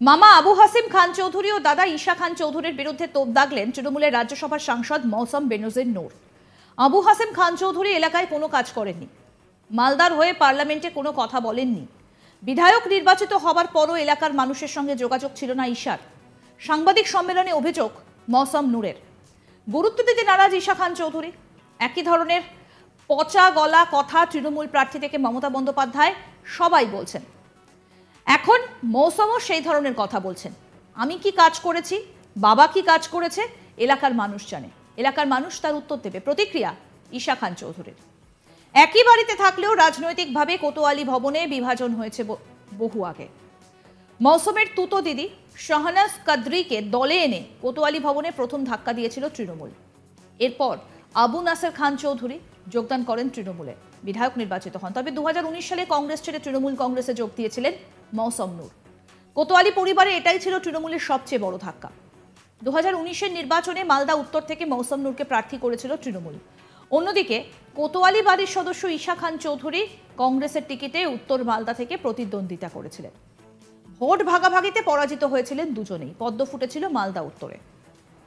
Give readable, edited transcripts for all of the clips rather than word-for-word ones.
মামা আবু হাসিম খান চৌধুরী ও দাদা ঈশা খান চৌধুরীর বিরুদ্ধে তোপ দাগলেন তৃণমূলের রাজ্যসভার সাংসদ মৌসম বেনজির নূর। আবু হাসিম খান চৌধুরী এলাকায় কোনো কাজ করেননি, মালদার হয়ে পার্লামেন্টে কোনো কথা বলেননি। বিধায়ক নির্বাচিত হবার পরও এলাকার মানুষের সঙ্গে যোগাযোগ ছিল না ঈশার। সাংবাদিক সম্মেলনে অভিযোগ মৌসম নূরের। গুরুত্ব দিতে নারাজ ঈশা খান চৌধুরী। একই ধরনের পচা গলা কথা তৃণমূল প্রার্থী থেকে মমতা বন্দ্যোপাধ্যায় সবাই বলছেন। এখন মৌসুমও সেই ধরনের কথা বলছেন। আমি কি কাজ করেছি, বাবা কি কাজ করেছে, এলাকার মানুষ জানে, এলাকার মানুষ তার উত্তর দেবে। প্রতিক্রিয়া ঈশা খান চৌধুরীর। একই বাড়িতে থাকলেও রাজনৈতিকভাবে কোতোয়ালি ভবনে বিভাজন হয়েছে বহু আগে। মৌসুমের তুতো দিদি শাহনাজ কাদরিকে দলে এনে কোতোয়ালি ভবনে প্রথম ধাক্কা দিয়েছিল তৃণমূল। এরপর আবু নাসের খান চৌধুরী যোগদান করেন তৃণমূলে, বিধায়ক নির্বাচিত হন। তবে 2019 সালে কংগ্রেস ছেড়ে তৃণমূল কংগ্রেসে যোগ দিয়েছিলেন মৌসম নূর। কোতোয়ালি পরিবারে এটাই ছিল তৃণমূলের সবচেয়ে বড় ধাক্কা। 2019-এর নির্বাচনে মালদা উত্তর থেকে মৌসম নূরকে প্রার্থী করেছিল তৃণমূল। অন্যদিকে কোতোয়ালি বাড়ির সদস্য ঈশা খান চৌধুরী কংগ্রেসের টিকিটে উত্তর মালদা থেকে প্রতিদ্বন্দ্বিতা করেছিলেন। ভোট ভাগাভাগিতে পরাজিত হয়েছিলেন দুজনেই। পদ্ম ফুটেছিল মালদা উত্তরে।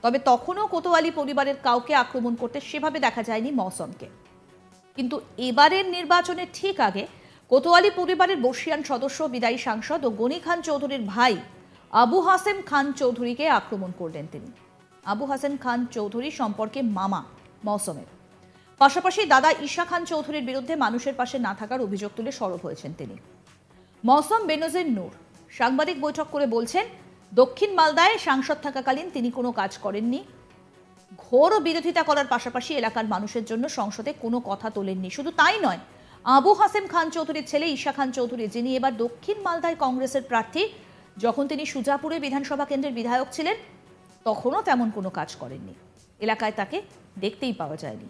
তবে তখনও কোতোয়ালি পরিবারের কাউকে আক্রমণ করতে সেভাবে দেখা যায়নি মৌসমকে। কিন্তু এবারের নির্বাচনের ঠিক আগে কোতোয়ালি পরিবারের বর্ষিয়ান সদস্য, বিদায়ী সাংসদ ও গনি খান চৌধুরীর ভাই আবু হাসেম খান চৌধুরীকে আক্রমণ করলেন তিনি। আবু হাসেম খান চৌধুরী সম্পর্কে মামা মৌসমের। পাশাপাশি দাদা ঈশা খান চৌধুরীর বিরুদ্ধে মানুষের পাশে না থাকার অভিযোগ তুলে সরব হয়েছেন তিনি। মৌসম বেনজির নূর সাংবাদিক বৈঠক করে বলছেন, দক্ষিণ মালদায় সাংসদ থাকাকালীন তিনি কোনো কাজ করেননি। ঘোর বিরোধিতা করার পাশাপাশি এলাকার মানুষের জন্য সংসদে কোনো কথা তোলেননি। শুধু তাই নয়, আবু হাসেম খান চৌধুরীর ছেলে ঈশা খান চৌধুরী, যিনি এবার দক্ষিণ মালদায় কংগ্রেসের প্রার্থী, যখন তিনি সুজাপুরে বিধানসভা কেন্দ্রের বিধায়ক ছিলেন তখনও তেমন কোনো কাজ করেননি। এলাকায় তাকে দেখতেই পাওয়া যায়নি।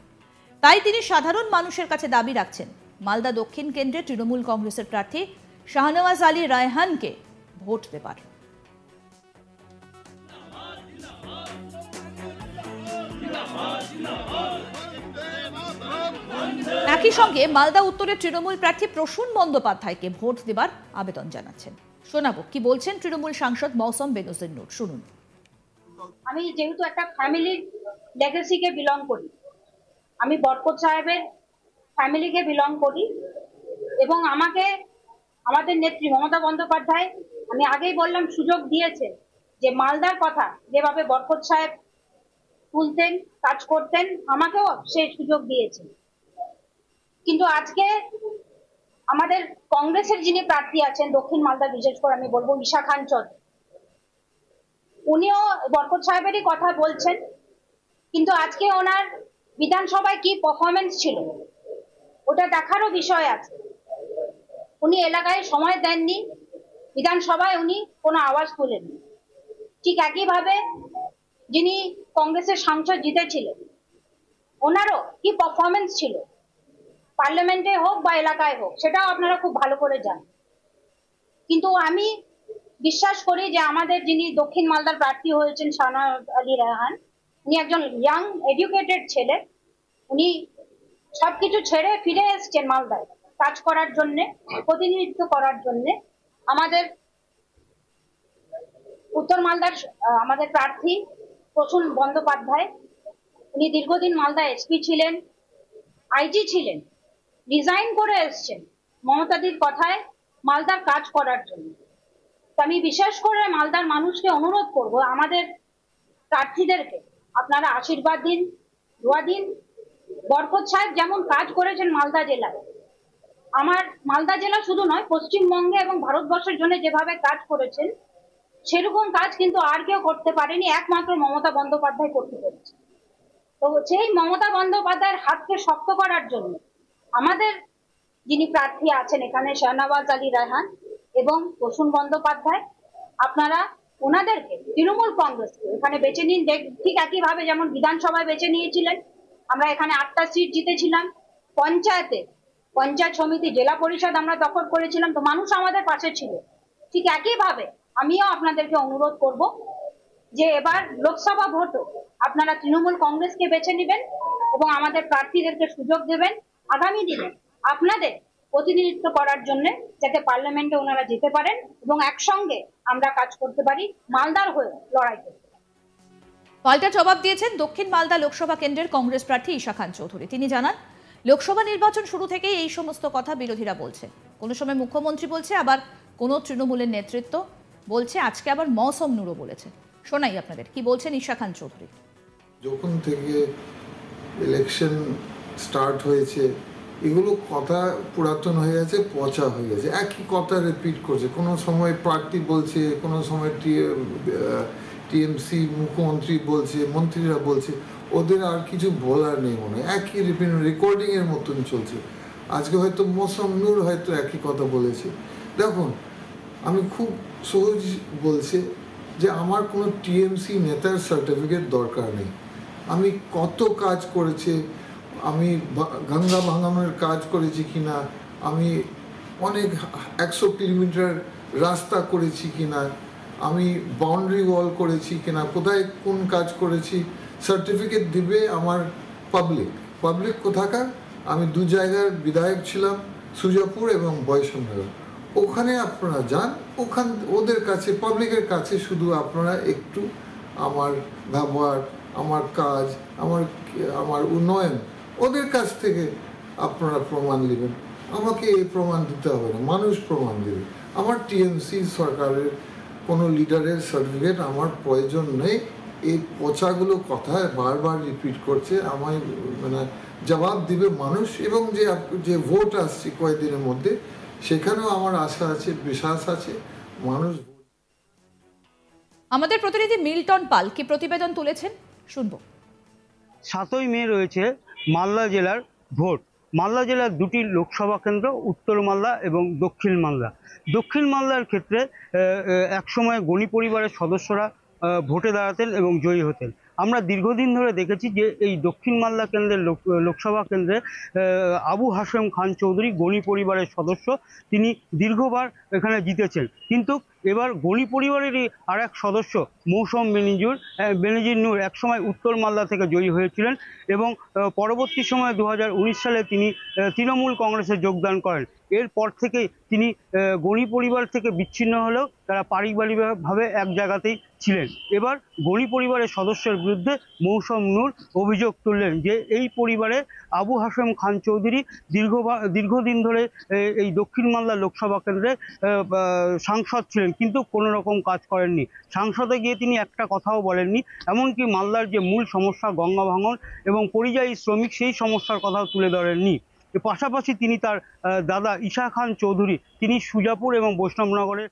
তাই তিনি সাধারণ মানুষের কাছে দাবি রাখছেন মালদা দক্ষিণ কেন্দ্রে তৃণমূল কংগ্রেসের প্রার্থী শাহনওয়াজ আলী রায়হানকে ভোট দেবার। একই সঙ্গে মালদা উত্তরের তৃণমূল প্রার্থী প্রসূন বন্দ্যোপাধ্যায়কে ভোট দেবার আবেদন জানাচ্ছেন। শোনাবো কি বলছেন তৃণমূল সাংসদ মৌসম বেনজির নূর, শুনুন। আমি যেহেতু একটা ফ্যামিলির লেগেসিকে বিলং করি, আমি বরকত সাহেবের ফ্যামিলিকে বিলং করি এবং আমাকে আমাদের নেত্রী মমতা বন্দ্যোপাধ্যায়, আমি আগেই বললাম, সুযোগ দিয়েছে যে মালদার কথা যেভাবে বরকত সাহেব তুলতেন, কাজ করতেন, আমাকেও সেই সুযোগ দিয়েছে। কিন্তু আজকে আমাদের কংগ্রেসের যিনি প্রার্থী আছেন দক্ষিণ মালদা, বিশেষ করে আমি বলবো ঈশা খান চৌধুরী, উনিও বরকত সাহেবেরই কথা বলছেন। কিন্তু আজকে ওনার বিধানসভায় কি পারফরমেন্স ছিল ওটা দেখারও বিষয় আছে। উনি এলাকায় সময় দেননি, বিধানসভায় উনি কোনো আওয়াজ তোলেননি। ঠিক একইভাবে যিনি কংগ্রেসের সাংসদ জিতেছিলেন, ওনারও কি পারফরমেন্স ছিল পার্লামেন্টে হোক বা এলাকায় হোক, সেটাও আপনারা খুব ভালো করে জানেন। কিন্তু আমি বিশ্বাস করি যে আমাদের যিনি দক্ষিণ মালদার প্রার্থী হয়েছেন শাহনওয়াজ আলী রায়হান, উনি একজন ইয়াং এডুকেটেড ছেলে। উনি সবকিছু ছেড়ে ফিরে এসছেন মালদায় কাজ করার জন্যে, প্রতিনিধিত্ব করার জন্যে। আমাদের উত্তর মালদার আমাদের প্রার্থী প্রসূন বন্দ্যোপাধ্যায়, উনি দীর্ঘদিন মালদা এসপি ছিলেন, আইজি ছিলেন, রিজাইন করে এসছেন মমতাদির কথায় মালদার কাজ করার জন্য। আমি বিশেষ করে মালদার মানুষকে অনুরোধ করব, আমাদের প্রার্থীদেরকে আপনারা আশীর্বাদ দিন, দোয়া দিন। বরকত সাহেব যেমন কাজ করেছেন মালদা জেলায়, আমার মালদা জেলা শুধু নয়, পশ্চিমবঙ্গে এবং ভারতবর্ষের জন্য যেভাবে কাজ করেছেন, সেরকম কাজ কিন্তু আর কেউ করতে পারেনি, একমাত্র মমতা বন্দ্যোপাধ্যায় করতে পেরেছে। তো সেই মমতা বন্দ্যোপাধ্যায়ের হাতকে শক্ত করার জন্য আমাদের যিনি প্রার্থী আছেন এখানে শাহনওয়াজ আলী রায়হান এবং প্রসূন বন্দ্যোপাধ্যায়, আপনারা ওনাদেরকে তৃণমূল কংগ্রেসকে এখানে বেছে নিন। ঠিক একইভাবে যেমন বিধানসভায় বেছে নিয়েছিলেন, আমরা এখানে 8টা সিট জিতেছিলাম, পঞ্চায়েত সমিতি, জেলা পরিষদ আমরা দখল করেছিলাম, তো মানুষ আমাদের পাশে ছিল। ঠিক একইভাবে আমিও আপনাদেরকে অনুরোধ করব যে এবার লোকসভা ভোটও আপনারা তৃণমূল কংগ্রেসকে বেছে নেবেন এবং আমাদের প্রার্থীদেরকে সুযোগ দেবেন। আগামী দিনে আপনাদের প্রতিনিধিত্ব করার জন্য, যাতে পার্লামেন্টে ওনারা যেতে পারেন এবং একসঙ্গে আমরা কাজ করতে পারি, মালদার হয়ে লড়াই করতে পারি। পাল্টা জবাব দিয়েছেন দক্ষিণ মালদা লোকসভা কেন্দ্রের কংগ্রেস প্রার্থী ঈশা খান চৌধুরী। তিনি জানান, লোকসভা নির্বাচন শুরু থেকেই এই সমস্ত কথা বিরোধীরা বলছে। কোনো সময় মুখ্যমন্ত্রী বলছে, আবার কোনো তৃণমূলের নেতৃত্ব বলছে, আজকে আবার মৌসম নূরও বলেছে। শোনাই আপনাদের কি বলছেন ঈশা খান চৌধুরী। যখন থেকে ইলেকশন স্টার্ট হয়েছে, এগুলো কথা পুরাতন হয়ে গেছে, পচা হয়ে গেছে, একই কথা রিপিট করছে। কোনো সময় প্রার্থী বলছে, কোনো সময় টিএমসি মুখ্যমন্ত্রী বলছে, মন্ত্রীরা বলছে, ওদের আর কিছু বলার নেই মনে হয়, একই রিপিট রেকর্ডিংয়ের মতন চলছে। আজকে হয়তো মৌসম নূর হয়তো একই কথা বলেছে। দেখুন, আমি খুব সহজ বলছি যে আমার কোনো টিএমসি নেতার সার্টিফিকেট দরকার নেই। আমি কত কাজ করেছে, আমি গঙ্গা ভাঙানোর কাজ করেছি কিনা, আমি অনেক 100 কিলোমিটার রাস্তা করেছি কিনা, আমি বাউন্ডারি ওয়াল করেছি কিনা, কোথায় কোন কাজ করেছি, সার্টিফিকেট দিবে আমার পাবলিক কোথাকার। আমি 2 জায়গার বিধায়ক ছিলাম, সুজাপুর এবং বৈষ্ণবনগর। ওখানে আপনারা যান, ওদের কাছে, পাবলিকের কাছে শুধু আপনারা একটু আমার ব্যবহার, আমার কাজ, আমার উন্নয়ন, ওদের কাছ থেকে আপনারা প্রমাণ নেবেন। আমাকে এই প্রমাণ দিতে হবে না, মানুষ প্রমাণ দেবে। আমার টিএমসি সরকারের কোনো লিডারের সার্টিফিকেট আমার প্রয়োজন নেই। এই পচাগুলো কথায় বারবার রিপিট করছে, আমায় মানে জবাব দিবে মানুষ। এবং যে ভোট আসছে কয়েকদিনের মধ্যে, সেখানেও আমার আশা আছে, বিশ্বাস আছে, মানুষ। আমাদের প্রতিনিধি মিল্টন পাল কি প্রতিবেদন তুলেছেন, শুনবো। 7ই মে রয়েছে মালদা জেলার ভোট। মালদা জেলার 2টি লোকসভা কেন্দ্র, উত্তর মালদা এবং দক্ষিণ মালদা। দক্ষিণ মালদার ক্ষেত্রে একসময় গণি পরিবারের সদস্যরা ভোটে দাঁড়াতেন এবং জয়ী হতেন। আমরা দীর্ঘদিন ধরে দেখেছি যে এই দক্ষিণ মালদা কেন্দ্রের লোকসভা কেন্দ্রে আবু হাশেম খান চৌধুরী গণি পরিবারের সদস্য, তিনি দীর্ঘবার এখানে জিতেছেন। কিন্তু এবার গণি পরিবারেরই আর এক সদস্য মৌসম বেনজির নূর একসময় উত্তর মালদা থেকে জয়ী হয়েছিলেন এবং পরবর্তী সময়ে 2019 সালে তিনি তৃণমূল কংগ্রেসে যোগদান করেন। এরপর থেকে তিনি গণি পরিবার থেকে বিচ্ছিন্ন হলেও তারা পারিবারিকভাবে এক জায়গাতেই ছিলেন। এবার গণি পরিবারের সদস্যের বিরুদ্ধে মৌসম নূর অভিযোগ তুললেন যে এই পরিবারে আবু হাশেম খান চৌধুরী দীর্ঘদিন ধরে এই দক্ষিণ মালদা লোকসভা কেন্দ্রে সাংসদ ছিলেন, কিন্তু কোনো রকম কাজ করেননি। সংসদে গিয়ে তিনি একটা কথাও বলেননি। এমনকি মালদার যে মূল সমস্যা গঙ্গা ভাঙন এবং পরিযায়ী শ্রমিক, সেই সমস্যার কথাও তুলে ধরেননি। এর পাশাপাশি তিনি তার দাদা ঈশা খান চৌধুরী, তিনি সুজাপুর এবং বৈষ্ণবনগরের।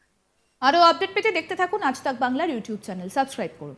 আরও আপডেট পেতে দেখতে থাকুন আজ তাক বাংলার ইউটিউব চ্যানেল, সাবস্ক্রাইব করুন।